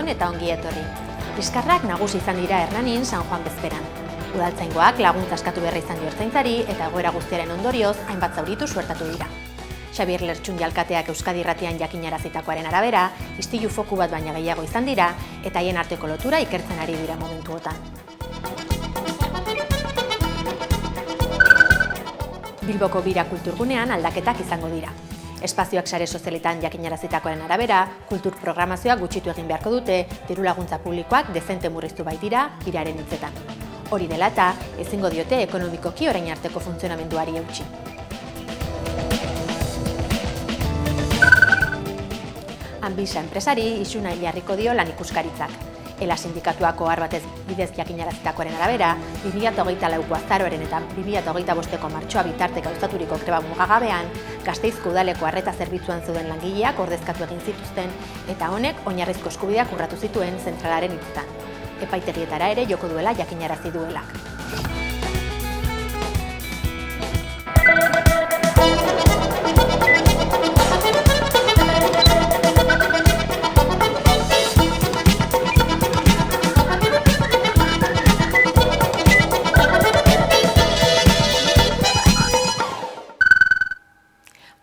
eta ongi etorri. Liskarrak nagusi izan dira Hernanin San Juan bezperan. Udaltzaingoak laguntza eskatu berri izan dio ertzaintzari eta egoera guztiaren ondorioz hainbat zauritu suertatu dira. Xabier Lertxundi alkateak Euskadi Irratian jakinarazitakoaren arabera, istilu foku bat baina gehiago izan dira eta haien arteko lotura ikertzen ari dira momentuotan. Bilboko Bira kulturgunean aldaketak izango dira. Espazioak sare sozialetan jakinarazitakoaren arabera, kultur programazioa gutxitu egin beharko dute, diru laguntza publikoak dezente murriztu baitira Biraren hitzetan. Hori dela eta ezingo diote ekonomikoki orain arteko funtzionamenduari eutsi. Anbisa enpresari isuna jarriko dio lan ikuskaritzak. Ela sindikatuako ohar batez bidez jakinarazitakoaren arabera, 2024ko azaroaren eta 2025ko martxoa bitarte gauzaturiko greba mugagabean, Gasteizko udaleko arreta zerbitzuan zeuden langileak ordezkatu egin zituzten eta honek oinarrizko eskubideak urratu zituen zentralaren hitzetan. Epaitegietara ere joko duela jakinarazi duelak.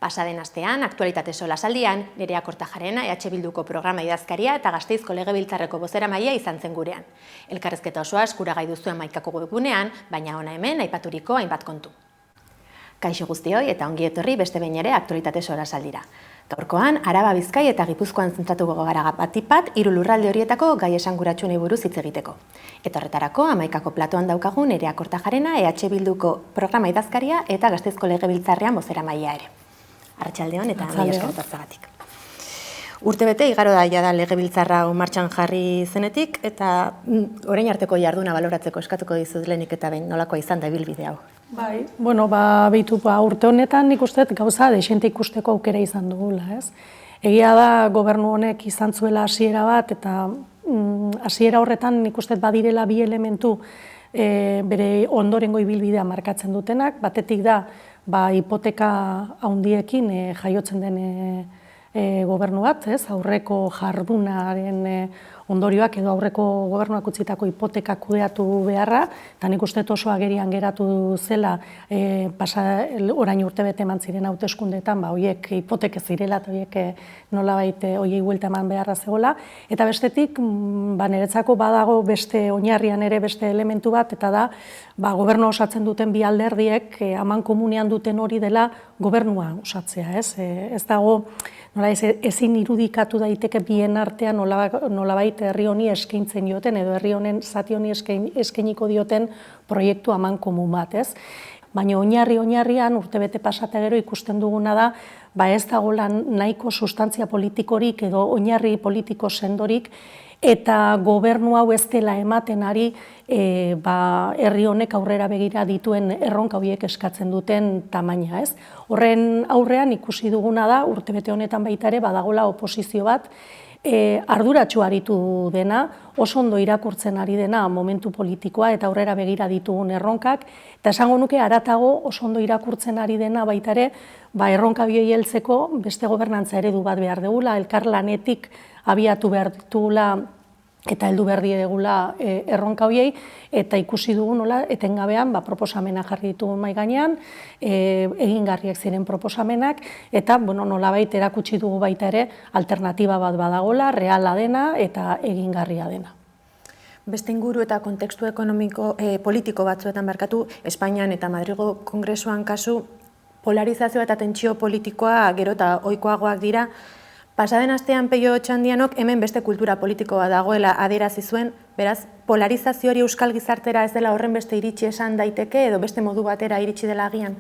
Pasaden astean, aktualitate solasaldian, Nerea Kortajarena, Bilduko programa idazkaria eta Gasteizko Legebiltzarreko bozeramailea izan zen gurean. Elkarrizketa osoa eskuragai duzuen Maikako webgunean, baina hona hemen aipaturiko hainbat kontu. Kaixo guztioi eta ongi etorri beste behin ere aktualitate solasaldira. Gaurkoan, Araba, Bizkai eta Gipuzkoan zentratuko gara batik bat, 3 lurralde horietako gai esanguratsuenei buruz hitz egiteko. Eta horretarako, Amaikako platoan daukagun Nerea Kortajarena, Bilduko programa idazkaria eta Gasteizko Legebiltzarrean bozeramailea ere. Arratsaldeon eta mila esker etortzeagatik. Urtebete igaro da jada Legebiltzarra martxan jarri zenetik eta orain arteko jarduna baloratzeko eskatuko dizut lehenik eta behin nolakoa izan da ibilbide hau. Bai, behitu urte honetan nik uste gauza dexente ikusteko aukera izan dugula, ez? Egia da gobernu honek izan zuela hasiera bat eta hasiera horretan nik uste badirela bi elementu bere ondorengo ibilbidea markatzen dutenak, batetik da hipoteka handiekin jaiotzen den gobernu bat, aurreko jardunaren ondorioak edo aurreko gobernuak utzitako hipoteka kudeatu beharra, eta nik uste oso agerian geratu zela orain urtebete eman ziren hauteskundeetan, horiek hipoteke zirela eta horiek nolabait horiei buelta eman beharra zegoela, eta bestetik niretzako badago beste oinarrian ere beste elementu bat, eta da gobernu osatzen duten bi alderdiek amankomunean duten hori dela gobernua osatzea, ez dago ezin irudikatu daiteke bien artean nolabait herri honi eskaintzen dioten edo herri honen zati honi eskainiko dioten proiektu amankomun bat, ez? Baina oinarrian urtebete pasata gero ikusten duguna da, ez dagoela nahiko sustantzia politikorik edo oinarri politiko sendorik eta gobernu hau ez dela ematen ari herri honek aurrera begira dituen erronka horiek eskatzen duten tamaina, ez? Horren aurrean ikusi duguna da, urtebete honetan baita ere badagola oposizio bat, arduratsu aritu dena, oso ondo irakurtzen ari dena momentu politikoa eta aurrera begira ditugun erronkak, eta esango nuke haratago oso ondo irakurtzen ari dena baita ere, erronka bioi heltzeko beste gobernantza eredu bat behar dugula, elkarlanetik abiatu behar ditugula eta heldu behar diegula erronka horiei, eta ikusi dugu nola etengabean proposamena jarri ditugun mahai gainean, egingarriak ziren proposamenak, eta nolabait erakutsi dugu baita ere alternatiba bat badagola, reala dena eta egingarria dena. Beste inguru eta kontekstu ekonomiko politiko batzuetan barkatu, Espainian eta Madrilgo Kongresuan kasu, polarizazioa eta tentsio politikoa gero eta ohikoagoak dira. Pasaden astean Peio Otxandianok hemen beste kultura politikoa dagoela adierazi zuen, beraz, polarizazio hori euskal gizartera ez dela horren beste iritsi esan daiteke edo beste modu batera iritsi dela agian?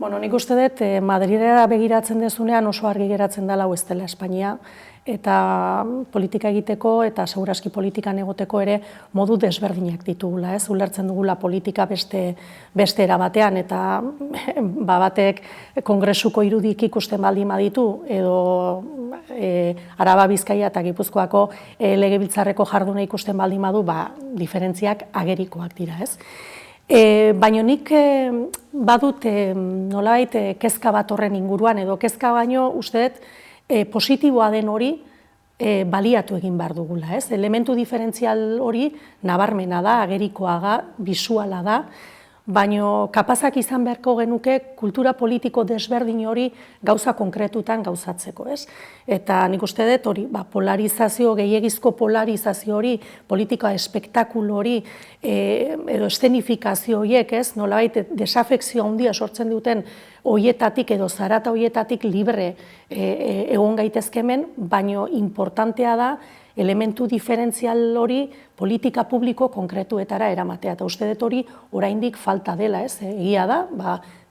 Nik uste dut Madrilera begiratzen dezunean oso argi geratzen dela hau ez dela Espainia, eta politika egiteko eta segurazki politikan egoteko ere modu desberdinak ditugula, ez? Ulertzen dugula politika beste era batean eta batek kongresuko irudik ikusten baldin baditu edo Araba, Bizkaia eta Gipuzkoako legebiltzarreko jarduna ikusten baldin badu, diferentziak agerikoak dira, ez? Baina nik badut nolabait kezka bat horren inguruan edo kezka baino uste dut positiboa den hori baliatu egin behar dugula. Elementu diferentzial hori nabarmena da, agerikoa da, bisuala da, baina kapazak izan beharko genuke kultura politiko desberdin hori gauza konkretutan gauzatzeko. Eta nik uste dut hori, polarizazio, gehiegizko polarizazio hori, politika espektakulo hori, edo eszenifikazio horiek, nolabait desafekzio handia sortzen duten horietatik edo zarata horietatik libre egon gaitezkemen, baina importantea da elementu diferentzial hori politika publiko konkretuetara eramatea. Eta uste dut hori oraindik falta dela, egia da,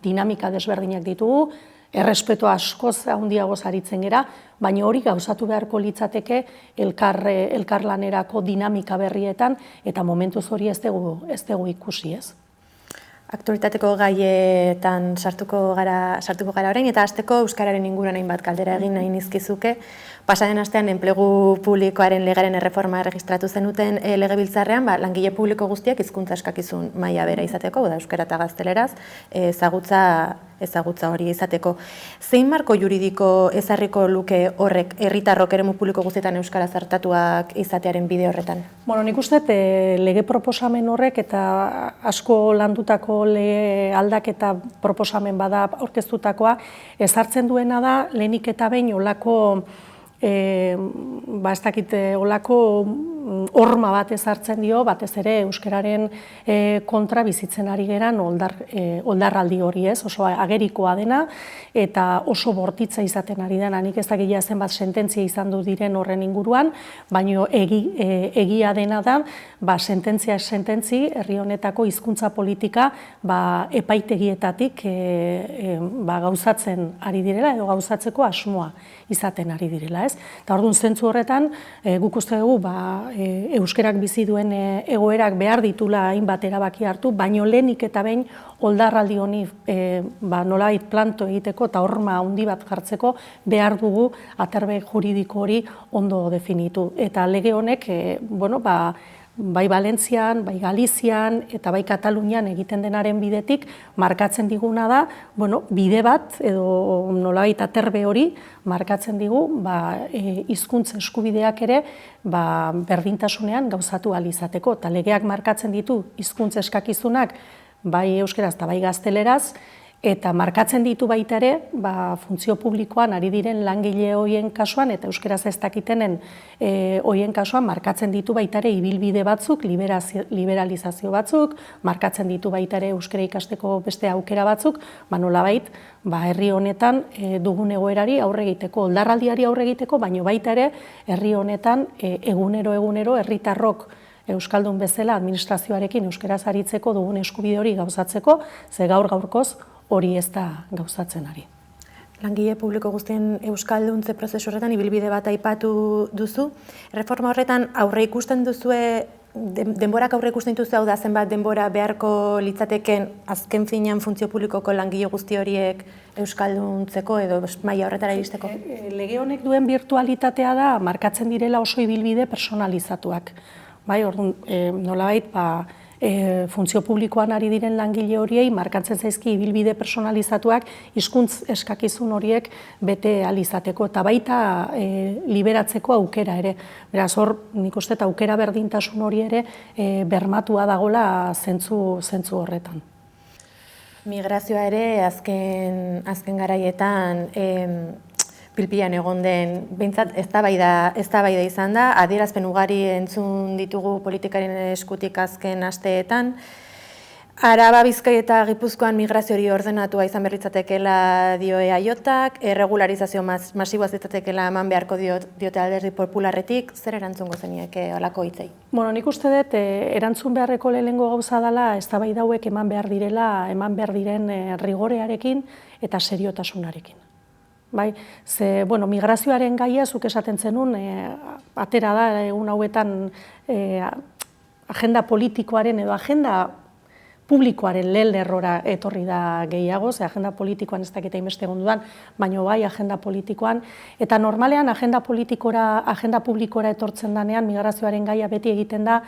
dinamika desberdinak ditugu, errespeto askoz handiagoz aritzen gera, baina hori gauzatu beharko litzateke elkarlanerako dinamika berrietan, eta momentuz hori ez dugu ikusi, Aktualitateko gaietan sartuko gara orain, eta hasteko euskararen inguruan hainbat galdera egin nahi nizkizuke. Pasaden astean enplegu publikoaren legearen erreforma erregistratu zenuten legebiltzarrean, langile publiko guztiak hizkuntza eskakizun maila bera izateko, euskara eta gazteleraz, ezagutza hori izateko. Zein marko juridiko ezarriko luke horrek herritarrok eremu publiko guztietan euskara zartatuak izatearen bide horretan? Nik uste lege proposamen horrek eta asko landutako lege aldaketa proposamen bada aurkeztutakoa, ezartzen duena da lehenik eta behin olako olako horma bat ezartzen dio, batez ere euskararen kontra bizitzen ari geran oldarraldi hori, oso agerikoa dena eta oso bortitza izaten ari dena. Nik ez dakila zenbat sententzia izan du diren horren inguruan, baina egia dena da, sententzi herri honetako hizkuntza politika epaitegietatik gauzatzen ari direla edo gauzatzeko asmoa izaten ari direla. Eta orduan zentzu horretan, guk uste dugu euskerak bizi duen egoerak behar ditula hainbat erabaki hartu, baino lehenik eta behin oldarraldi honi nolabait planto egiteko eta horma handi bat jartzeko behar dugu aterbe juridiko hori ondo definitu. Eta lege honek, bai Valentzian, bai Galizian eta bai Katalunian egiten denaren bidetik markatzen diguna da, bide bat edo nolabait aterbe hori markatzen digu hizkuntza eskubideak ere berdintasunean gauzatu ahal izateko. Eta legeak markatzen ditu hizkuntza eskakizunak bai euskeraz eta bai gazteleraz, eta markatzen ditu baita ere, funtzio publikoan ari diren langile horien kasuan, eta euskeraz ez dakitenen horien kasuan, markatzen ditu baita ere ibilbide batzuk, liberalizazio batzuk, markatzen ditu baita ere euskera ikasteko beste aukera batzuk, nolabait, herri honetan dugun egoerari aurre egiteko, oldarraldiari aurre egiteko, baino baita ere herri honetan egunero herritarrok euskaldun bezala administrazioarekin euskeraz aritzeko dugun eskubide hori gauzatzeko, ze gaurkoz hori ez da gauzatzen ari. Langile publiko guztien euskalduntze prozesu horretan ibilbide bat aipatu duzu. Reforma horretan aurre ikusten duzue, denborak aurre ikusten duzue, hau da zenbat denbora beharko litzateken azken finean funtzio publikoko langile guzti horiek euskalduntzeko edo maila horretara iristeko? Lege honek duen virtualitatea da markatzen direla oso ibilbide personalizatuak. Orduan, nolabait, funtzio publikoan ari diren langile horiei markatzen zaizki ibilbide personalizatuak hizkuntz eskakizun horiek bete ahal izateko eta baita liberatzeko aukera ere. Beraz, hor, nik uste aukera berdintasun hori ere bermatua dagola zentzu horretan. Migrazioa ere azken garaietan pilpilan egon den, behintzat eztabaida izan da, adierazpen ugari entzun ditugu politikaren eskutik azken asteetan. Araba, Bizkai eta Gipuzkoan migrazio hori ordenatua izan berritzatekela dio EAJak, erregularizazio masiboa zitzatekela eman beharko diote alderdi popularretik, zer erantzungo zenieke holako hitzei? Nik uste dut erantzun beharreko lehenengo gauza dela eztabaida hauek eman behar diren rigorearekin eta seriotasunarekin. Migrazioaren gaia, zuk esaten zenun, atera da egun hauetan agenda politikoaren edo agenda publikoaren lehen lerrora etorri da gehiago, agenda politikoan ez dakita inbeste gondudan, baina bai agenda politikoan, eta normalean agenda publikora etortzen danean migrazioaren gaia beti egiten da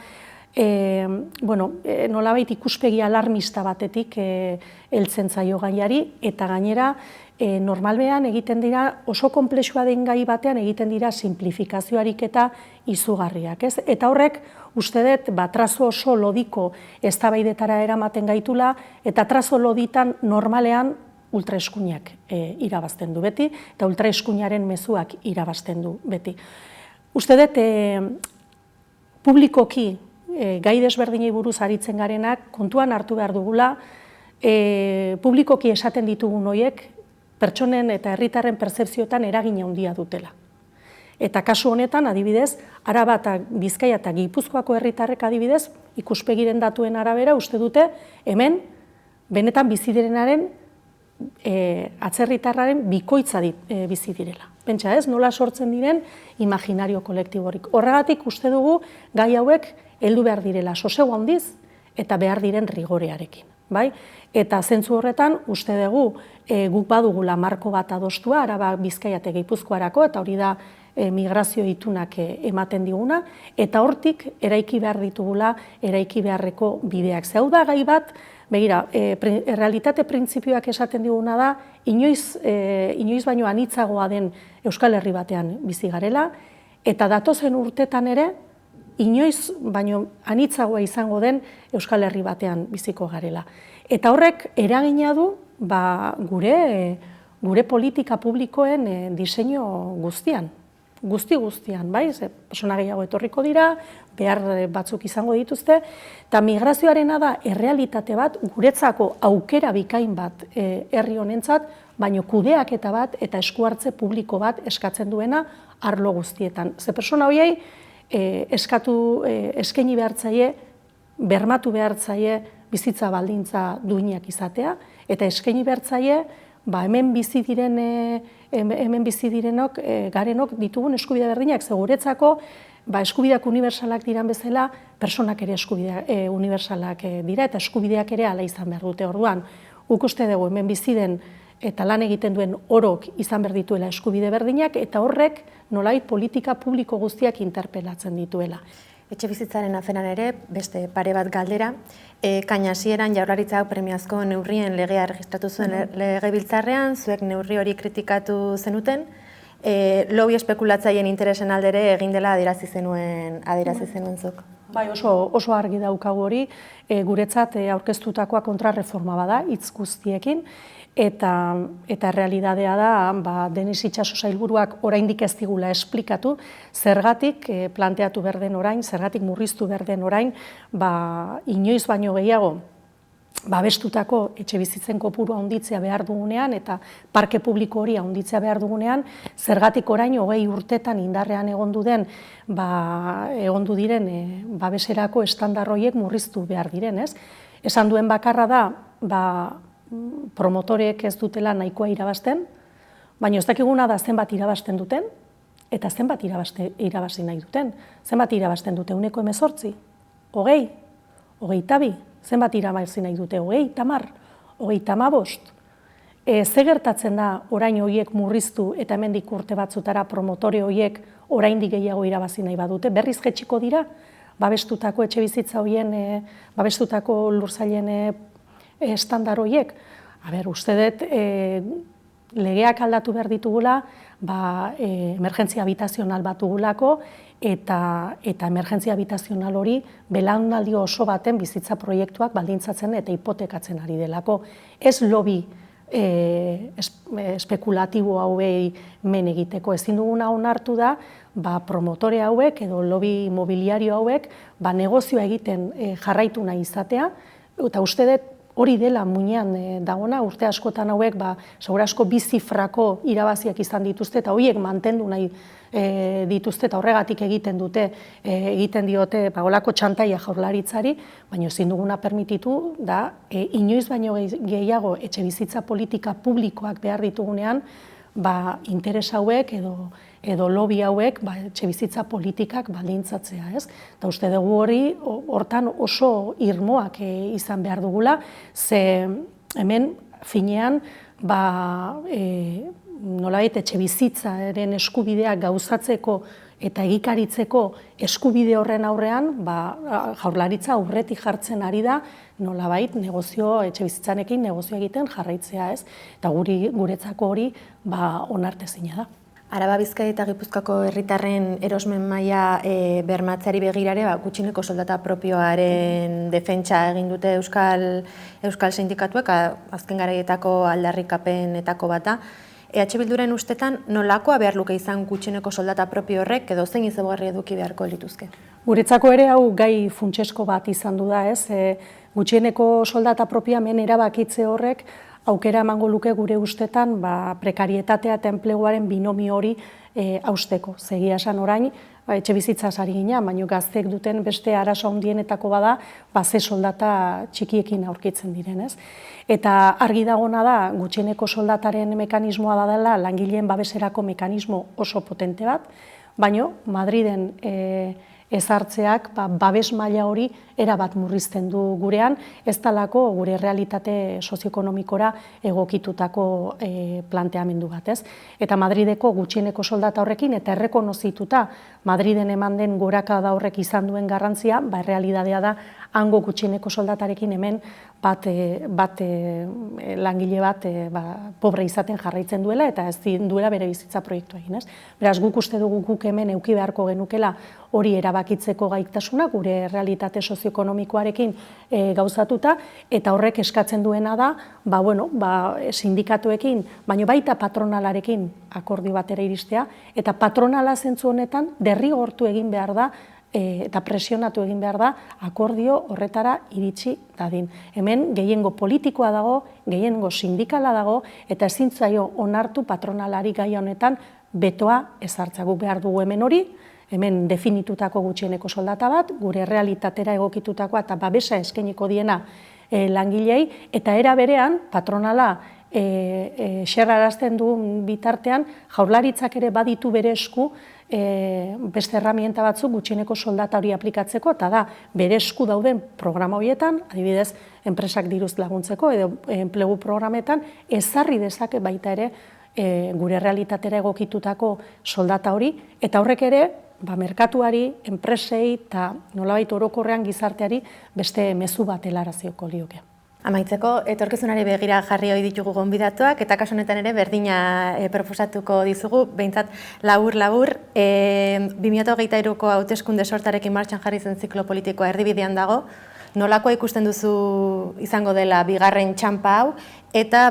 nolabait ikuspegi alarmista batetik heltzen zaio gaiari, eta gainera normalbean egiten dira, oso konplexua den gai batean egiten dira simplifikazio ariketa izugarriak. Eta horrek, uste dut, trazo oso lodiko eztabaidetara eramaten gaitula, eta trazo loditan normalean ultraeskuinak irabazten du beti, eta ultraeskuinaren mezuak irabazten du beti. Uste dut, publikoki gai desberdinei buruz aritzen garenak kontuan hartu behar dugula, publikoki esaten ditugun horiek pertsonen eta herritarren pertzepzioetan eragina handia dutela. Eta kasu honetan, adibidez, Araba eta Bizkaia eta Gipuzkoako herritarrek adibidez, ikuspegiren datuen arabera uste dute hemen benetan bizi direnaren atzerritarraren bikoitza bizi direla. Pentsa ez, nola sortzen diren imaginario kolektiborik. Horregatik uste dugu gai hauek heldu behar direla sosego handiz eta behar diren rigorearekin. Eta zentzu horretan uste dugu guk badugula marko bat adostua Araba, Bizkaia eta Gipuzkoarako, eta hori da migrazio itunak ematen diguna, eta hortik eraiki behar ditugula eraiki beharreko bideak. Hau da gai bat, begira, realitate printzipioak esaten diguna da, inoiz baino anitzagoa den Euskal Herri batean bizi garela, eta datozen urtetan ere, inoiz baino anitzagoa izango den Euskal Herri batean biziko garela. Eta horrek eragina du gure politika publikoen diseinu guztian. Guztian, bai? Pertsona gehiago etorriko dira, behar batzuk izango dituzte, eta migrazioarena da errealitate bat, guretzako aukera bikain bat herri honentzat, baino kudeaketa bat eta eskuhartze publiko bat eskatzen duena arlo guztietan. Ze pertsona horiei eskaini behartzaie, bermatu behartzaie bizitza baldintza duinak izatea, eta eskaini behartzaie hemen bizi direnok, garenok ditugun eskubide berdinak, ze guretzako eskubideak unibertsalak diran bezala, pertsonak ere eskubide unibertsalak dira, eta eskubideak ere hala izan behar dute. Orduan, guk uste dugu hemen bizi den eta lan egiten duen orok izan behar dituela eskubide berdinak, eta horrek nolait politika publiko guztiak interpelatzen dituela. Etxebizitzaren aferan ere, beste pare bat galdera, kaina hasieran Jaurlaritzak premiazko neurrien legea erregistratu zuen legebiltzarrean, zuek neurri hori kritikatu zenuten, lobby espekulatzaileen interesen aldere egin dela adierazi zenuen zuk. Bai, oso argi daukagu hori, guretzat aurkeztutakoa kontrarreforma bada, hitz guztiekin, eta realidadea da, Denis Itxaso sailburuak oraindik ez digula esplikatu, zergatik planteatu behar den orain, zergatik murriztu behar den orain, inoiz baino gehiago, babestutako etxebizitzen kopuru handitzea behar dugunean, eta parke publiko hori handitzea behar dugunean, zergatik orain 20 urtetan indarrean egondu diren babeserako estandar horiek murriztu behar diren, ez? Esan duen bakarra da, promotoreek ez dutela nahikoa irabazten, baina ez dakiguna da zenbat irabazten duten, eta zenbat irabazi nahi duten. Zenbat irabazten dute, 18, 20, 22, zenbat irabazi nahi dute, 20, 10, 25. Ze gertatzen da orain horiek murriztu eta hemendik urte batzutara promotore horiek oraindik gehiago irabazi nahi badute, berriz jaitsiko dira, babestutako etxebizitza horien, babestutako lursailen estandar horiek. Uste dut, legeak aldatu behar ditugula, emergentzia habitazional bat dugulako, eta emergentzia habitazional hori belaunaldi oso baten bizitza proiektuak baldintzatzen eta hipotekatzen ari delako. Ez lobby espekulatibo hauei men egiteko. Ezin duguna onartu da, promotore hauek edo lobby imobiliario hauek negozioa egiten jarraitu nahi izatea, eta uste dut hori dela muinean dagoena, urte askotan hauek, segura asko bi zifrako irabaziak izan dituzte, eta horiek mantendu nahi dituzte, eta horregatik egiten diote olako txantaia Jaurlaritzari, baina ezin duguna permititu da, inoiz baino gehiago etxebizitza politika publikoak behar ditugunean, interes hauek edo lobby hauek etxebizitza politikak baldintzatzea, ez? Eta uste dugu hortan oso irmoak izan behar dugula, ze hemen finean nolabait etxebizitzaren eskubideak gauzatzeko eta egikaritzeko eskubide horren aurrean, Jaurlaritza aurretik jartzen ari da, nolabait etxebizitzanekin negozio egiten jarraitzea, ez? Eta guretzako hori onartezina da. Araba, Bizkaia eta Gipuzkoako herritarren erosmen maila bermatzeari begirare, gutxieneko soldata propioaren defentsa egin dute Euskal Sindikatuek, azken garaietako aldarrikapenetako bata. EH Bilduren ustetan nolakoa behar luke izan gutxieneko soldata propio horrek edo zein ezaugarri eduki beharko lituzke? Guretzako ere hau gai funtsesko bat izan du da, ez? Gutxieneko soldata propioa hemen erabakitze horrek aukera emango luke gure ustetan prekarietatea eta enpleguaren binomio hori hausteko. Egia esan orain, etxebizitzaz ari gina, baina gazteek duten beste arazo handienetako bada, ze soldata txikiekin aurkitzen direnez. Eta argi dagona da, gutxieneko soldataren mekanismoa da dela langileen babeserako mekanismo oso potente bat, baina Madriden ezartzeak babes maila hori erabat murrizten du gurean, ez talako gure realitate sozioekonomikora egokitutako planteamendu bat, ez? Eta Madrideko gutxieneko soldata horrekin eta errekonozituta Madriden eman den gorakada horrek izan duen garrantzia, errealitatea da hango gutxieneko soldatarekin hemen langile bat pobre izaten jarraitzen duela eta ez duela bere bizitza proiektua egin, ez? Beraz, guk uste dugu guk hemen eduki beharko genukela hori erabakitzeko gaitasuna, gure realitate sozioekonomikoarekin gauzatuta, eta horrek eskatzen duena da, sindikatuekin, baina baita patronalarekin akordio batera iristea, eta patronala zentzu honetan derrigortu egin behar da, eta presionatu egin behar da, akordio horretara iritsi dadin. Hemen gehiengo politikoa dago, gehiengo sindikala dago, eta ezin zaio onartu patronalari gai honetan betoa ezartzea. Guk behar dugu hemen hori, hemen definitutako gutxieneko soldata bat, gure realitatera egokitutakoa eta babesa eskainiko diena langilei, eta era berean patronala xerrarazten du bitartean, Jaurlaritzak ere baditu bere esku beste herramienta batzuk gutxieneko soldata hori aplikatzeko, eta da bere esku dauden programa horietan, adibidez, enpresak diruz laguntzeko edo enplegu programetan, ezarri dezake baita ere gure realitatera egokitutako soldata hori, eta horrek ere merkatuari, enpresei eta nolabait orokorrean gizarteari beste mezu bat helarazioko lioke. Amaitzeko, etorkizunari begira jarri ohi ditugu gonbidatuak, eta kasu honetan ere berdina proposatuko dizugu, behintzat labur-labur, 2023ko hauteskunde sortarekin martxan jarri zen ziklo politikoa erdibidean dago, nolakoa ikusten duzu izango dela bigarren txanpa hau, eta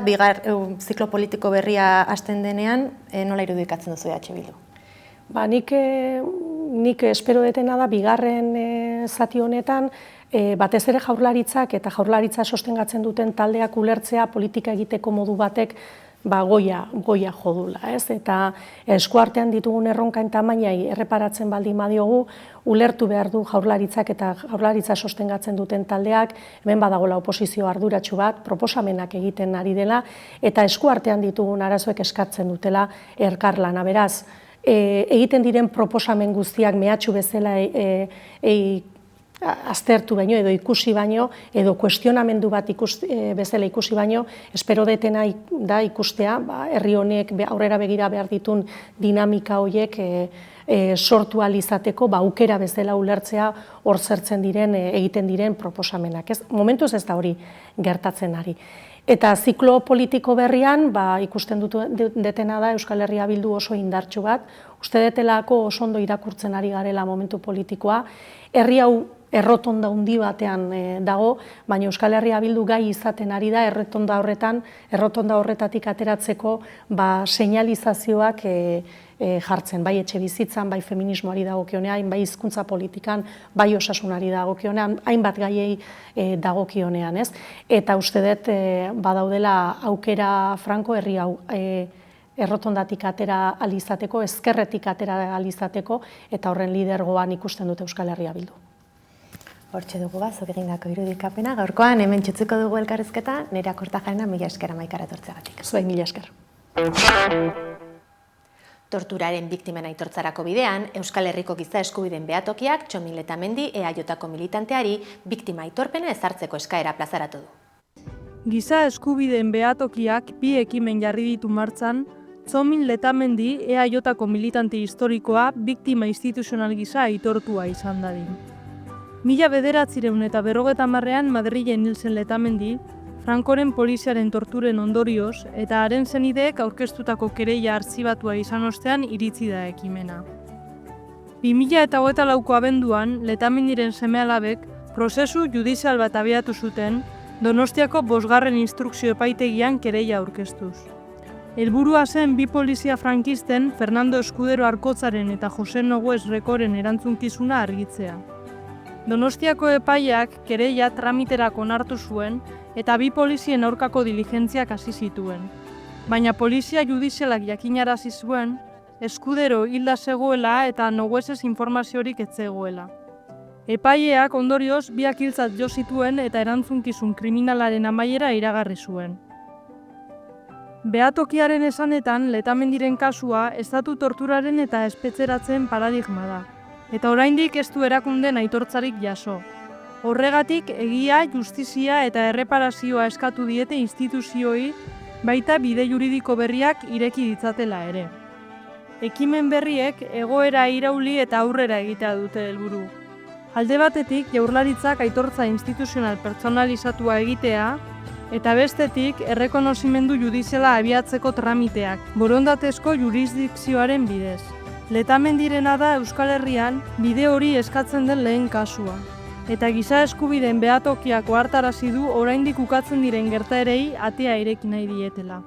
ziklo politiko berria hasten denean, nola irudikatzen duzu EH Bildu? Nik espero detena da bigarren zati honetan, batez ere Jaurlaritzak eta Jaurlaritza sostengatzen duten taldeak ulertzea politika egiteko modu batek goia jodula, ez? Eta eskuartean ditugun erronkain tamainai erreparatzen baldin badiogu, ulertu behar du Jaurlaritzak eta Jaurlaritza sostengatzen duten taldeak, hemen badagoela oposizio arduratsu bat, proposamenak egiten ari dela, eta eskuartean ditugun arazoek eskatzen dutela elkarlana. Beraz, egiten diren proposamen guztiak mehatxu bezala aztertu baino edo ikusi baino edo kuestionamendu bat bezala ikusi baino, espero detena da ikustea, herri honek aurrera begira behar ditun dinamika horiek sortu ahal izateko, aukera bezala ulertzea hor zertzen diren, egiten diren proposamenak. Momentuz ez da hori gertatzen ari. Eta ziklo politiko berrian, ikusten detena da Euskal Herria Bildu oso indartsu bat, uste detelako oso ondo irakurtzen ari garela momentu politikoa, herri hau errotonda handi batean dago, baina Euskal Herria Bildu gai izaten ari da errotonda horretatik ateratzeko seinalizazioak jartzen, bai etxe bizitzan, bai feminismoari dagokionean, bai hizkuntza politikan, bai osasunari dagokionean, hainbat gaiei dagokionean, ez? Eta uste dut badaudela aukera franko herri hau errotondatik atera alizateko, ezkerretik atera alizateko, eta horren lidergoan ikusten dute Euskal Herria Bildu. Hortxe dugu zuk egindako irudikapena, gaurkoan hemen txutzuko dugu elkarrizketa, Nerea Kortajarena, mila esker Amaikara etortzeagatik. Zuei mila esker. Torturaren biktimen aitortzarako bidean, Euskal Herriko Giza Eskubideen Behatokiak Txomil Letamendi EAJko militanteari biktima aitorpena ezartzeko eskaera plazaratu du. Giza Eskubideen Behatokiak bi ekimen jarri ditu martzan Txomin Letamendi EAJ-ko militante historikoa biktima instituzional gisa aitortua izan dadin. 1950ean Madrilen hil zen Letamendi, Francoren poliziaren torturen ondorioz eta haren senideek aurkeztutako kereila artxibatua izan ostean iritsi da ekimena. 2024ko abenduan, Letamendiren seme-alabek prozesu judizial bat abiatu zuten Donostiako 5. instrukzio epaitegian kereila aurkeztuz. Helburua zen bi polizia frankisten Fernando Escudero Arkotzaren eta Jose Nogues Rekoren erantzunkizuna argitzea. Donostiako epaileak kereila tramiterako onartu zuen eta bi polizien aurkako diligentziak hasi zituen. Baina polizia judizialak jakinarazi zuen Escudero hilda zegoela eta Noguesez informaziorik ez zegoela. Epaileak ondorioz biak hiltzat jo zituen eta erantzunkizun kriminalaren amaiera iragarri zuen. Behatokiaren esanetan, Letamendiren kasua estatu torturaren eta espetxeratzen paradigma da, eta oraindik ez du erakundeen aitortzarik jaso. Horregatik, egia, justizia eta erreparazioa eskatu diete instituzioi, baita bide juridiko berriak ireki ditzatela ere. Ekimen berriek egoera irauli eta aurrera egitea dute helburu. Alde batetik, Jaurlaritzak aitortza instituzional pertsonalizatua egitea, eta bestetik, errekonozimendu judiziala abiatzeko tramiteak, borondatezko jurisdikzioaren bidez. Letamendirena da Euskal Herrian bide hori eskatzen den lehen kasua. Eta giza eskubideen behatokiak ohartarazi du oraindik ukatzen diren gertaerei atea ireki nahi dietela.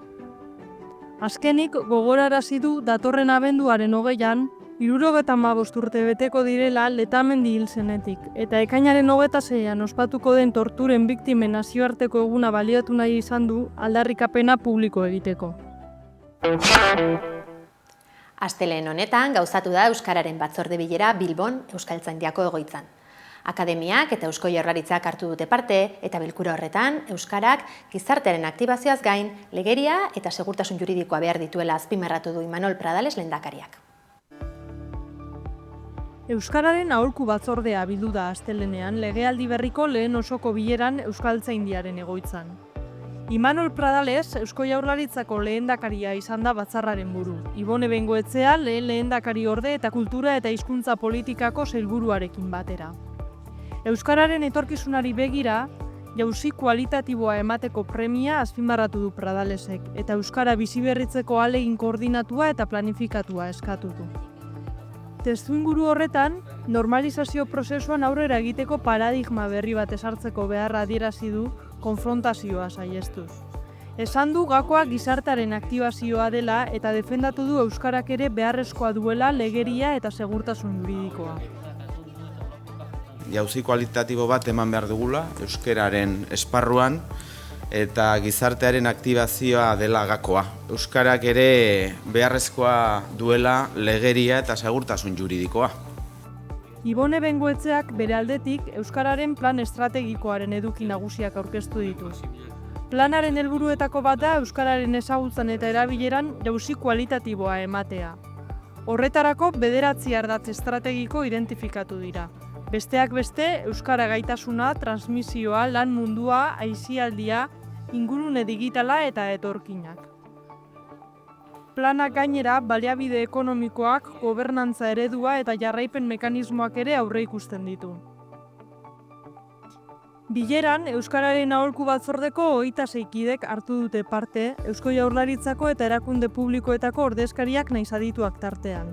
Azkenik, gogorarazi du datorren abenduaren 20an, 75 urte beteko direla Letamendi hil zenetik, eta ekainaren 26an ospatuko den torturen biktimen nazioarteko eguna baliatu nahi izan du aldarrikapena publiko egiteko. Astelehen honetan gauzatu da Euskararen batzorde bilera Bilbon Euskaltzaindiako egoitzan. Akademiak eta Eusko Jaurlaritzak hartu dute parte eta bilkura horretan Euskarak gizartearen aktibazioaz gain legeria eta segurtasun juridikoa behar dituela azpimarratu du Imanol Pradales lehendakariak. Euskararen aholku batzordea bildu da astelehenean legealdi berriko lehen osoko bileran Euskaltzaindiaren egoitzan. Imanol Pradales Eusko Jaurlaritzako lehendakaria izan da batzarraren buru. Ibone Bengoetxea lehendakari orde eta kultura eta hizkuntza politikako sailburuarekin batera. Euskararen etorkizunari begira, jauzi kualitatiboa emateko premia azpimarratu du Pradalesek eta Euskara biziberritzeko ahalegin koordinatua eta planifikatua eskatu du. Testuinguru horretan, normalizazio prozesuan aurrera egiteko paradigma berri bat ezartzeko beharra adierazi du konfrontazioa saihestuz. Esan du gakoa gizartearen aktibazioa dela eta defendatu du Euskarak ere beharrezkoa duela legeria eta segurtasun juridikoa. Jauzi kualitatibo bat eman behar dugula euskararen esparruan eta gizartearen aktibazioa dela gakoa. Euskarak ere beharrezkoa duela legeria eta segurtasun juridikoa. Ibone Bengoetxeak bere aldetik Euskararen plan estrategikoaren eduki nagusiak aurkeztu ditu. Planaren helburuetako bat da Euskararen ezagutzan eta erabileran jauzi kualitatiboa ematea. Horretarako 9 ardatz estrategiko identifikatu dira. Besteak beste, Euskara gaitasuna, transmisioa, lan mundua, aisialdia, ingurune digitala eta etorkinak. Planak gainera, baliabide ekonomikoak, gobernantza eredua eta jarraipen mekanismoak ere aurreikusten ditu. Bileran, Euskararen aholku batzordeko 26 kidek hartu dute parte, Eusko Jaurlaritzako eta erakunde publikoetako ordezkariak nahiz adituak tartean.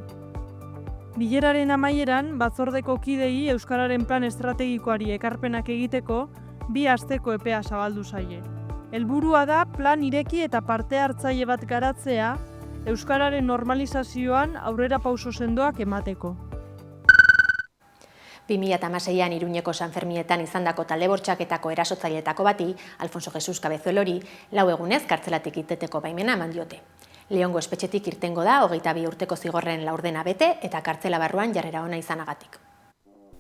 Bileraren amaieran, batzordeko kidei Euskararen plan estrategikoari ekarpenak egiteko 2 asteko epea zabaldu zaie. Helburua da plan ireki eta parte hartzaile bat garatzea Euskararen normalizazioan aurrera pauso sendoak emateko. 2016an Iruñeko Sanferminetan izandako talde bortxaketako erasotzaileetako bati, Alfonso Jesus Cabezuelori, 4 egunez kartzelatik irteteko baimena eman diote. Leongo espetxetik irtengo da 22 urteko zigorren laurdena bete eta kartzela barruan jarrera ona izanagatik.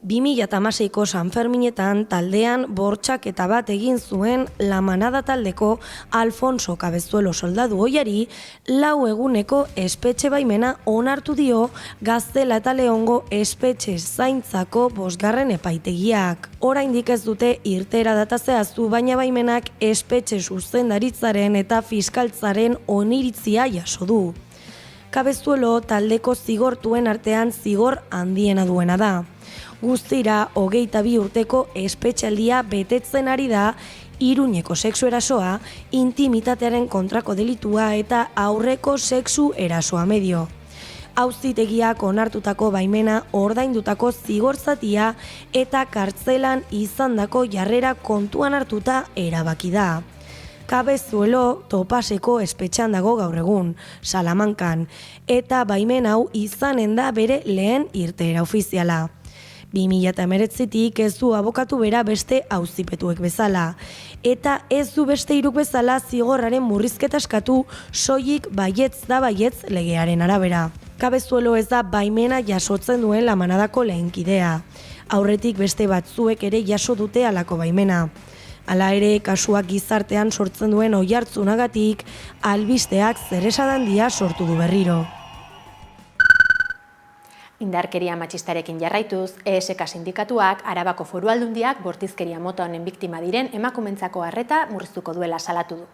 2016ko Sanferminetan taldean bortxaketa bat egin zuen La Manada taldeko Alfonso Cabezuelo soldadu ohiari 4 eguneko espetxe baimena onartu dio Gaztela eta Leongo espetxe zaintzako 5. epaitegiak. Oraindik ez dute irteera data zehaztu, baina baimenak espetxe zuzendaritzaren eta fiskaltzaren oniritzia jaso du. Cabezuelo taldeko zigortuen artean zigor handiena duena da. Guztira, 22 urteko espetxaldia betetzen ari da, Iruñeko sexu erasoa, intimitatearen kontrako delitua eta aurreko sexu erasoa medio. Auzitegiak onartutako baimena ordaindutako zigorzatia eta kartzelan izandako jarrera kontuan hartuta erabaki da. Cabezuelo Topaseko espetxean dago gaur egun, Salamankan, eta baimen hau izanen da bere lehen irteera ofiziala. 2019tik ez du abokatu bera beste auzipetuek bezala, eta ez du beste hiruk bezala zigorraren murrizketa eskatu soilik baietz da baietz legearen arabera. Cabezuelo ez da baimena jasotzen duen lamanadako lehenkidea. Aurretik beste batzuek ere jaso dute halako baimena. Hala ere, kasuak gizartean sortzen duen oihartzunagatik, albisteak zeresan handia sortu du berriro. Indarkeria matxistarekin jarraituz, ESK sindikatuak Arabako Foru Aldundiak bortizkeria mota honen biktima diren emakumentzako arreta murriztuko duela salatu du.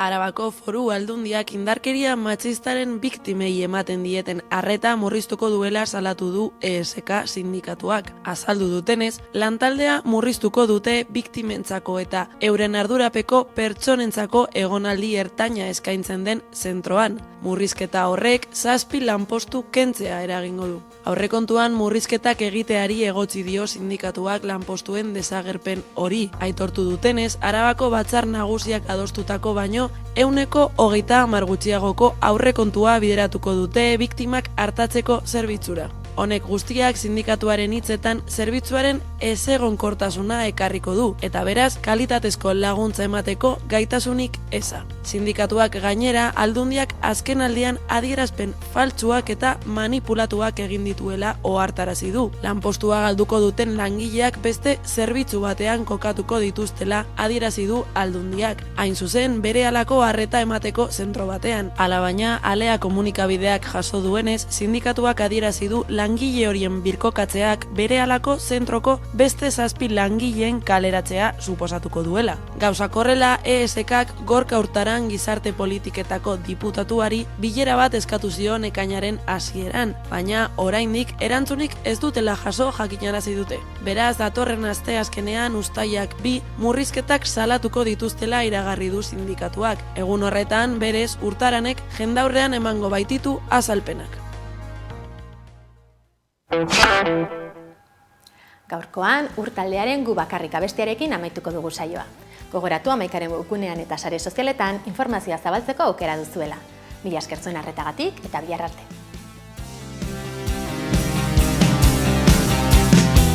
Arabako Foru Aldundiak indarkeria matxistaren biktimei ematen dieten arreta murriztuko duela salatu du ESK sindikatuak. Azaldu dutenez, lantaldea murriztuko dute biktimentzako eta euren ardurapeko pertsonentzako egonaldi ertaina eskaintzen den zentroan. Murrizketa horrek 7 lanpostu kentzea eragingo du. Aurrekontuan murrizketak egiteari egotzi dio sindikatuak lanpostuen desagerpen hori. Aitortu dutenez, Arabako Batzar Nagusiak adostutako baino 130 gutxiagoko aurrekontua bideratuko dute biktimak artatzeko zerbitzura. Honek guztiak sindikatuaren hitzetan zerbitzuaren ezegonkortasuna ekarriko du, eta beraz kalitatezko laguntza emateko gaitasunik eza. Sindikatuak gainera aldundiak azken aldian adierazpen faltsuak eta manipulatuak egin dituela ohartarazi du. Lanpostua galduko duten langileak beste zerbitzu batean kokatuko dituztela adierazi du aldundiak. Hain zuzen berehalako arreta emateko zentro batean. Alabaina, Alea komunikabideak jaso duenez, sindikatuak adierazi du langile horien birkokatzeak berehalako zentroko beste 7 langileen kaleratzea suposatuko duela. Gauzak horrela, ESKak Gorka Hurtaran gizarte politiketako diputatuari bilera bat eskatu zion ekainaren hasieran, baina oraindik erantzunik ez dutela jaso jakinarazi dute. Beraz, datorren asteazkenean uztailak 2 murrizketak salatuko dituztela iragarri du sindikatuak. Egun horretan, berez, Hurtaranek jendaurrean emango baititu azalpenak. Gaurkoan, urtaldearen gu bakarrik abestiarekin amaituko dugu saioa. Gogoratu Amaikaren webgunean eta sare sozialetan informazioa zabaltzeko aukera duzuela. Mila esker zuen arretagatik eta bihar arte.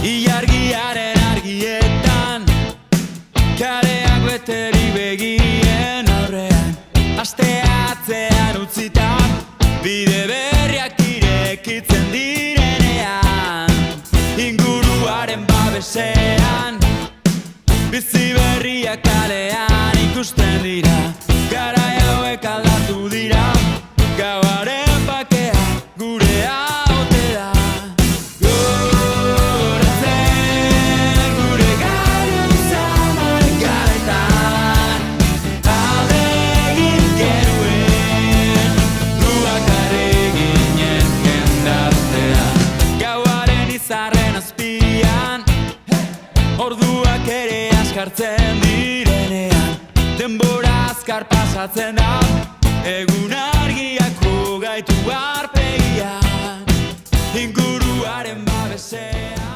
Ilargiaren argietan, kareak beteri begien aurrean, asteatzean utzitan, bide berriak irekitzen direnean, inguruaren babesean, bizi berriak kalean ikusten dira, garai hauek aldatu dira, gauaren bakea gurea ote da. Goratzen gure garuza markaetan, alde egin genuen, duakare ginen jendartea, gauaren izarren azpian, orduak ere askartzen direnean, denbora azkar pasatzen da, egun argiak hogaitu arpegian, inguruaren babesean.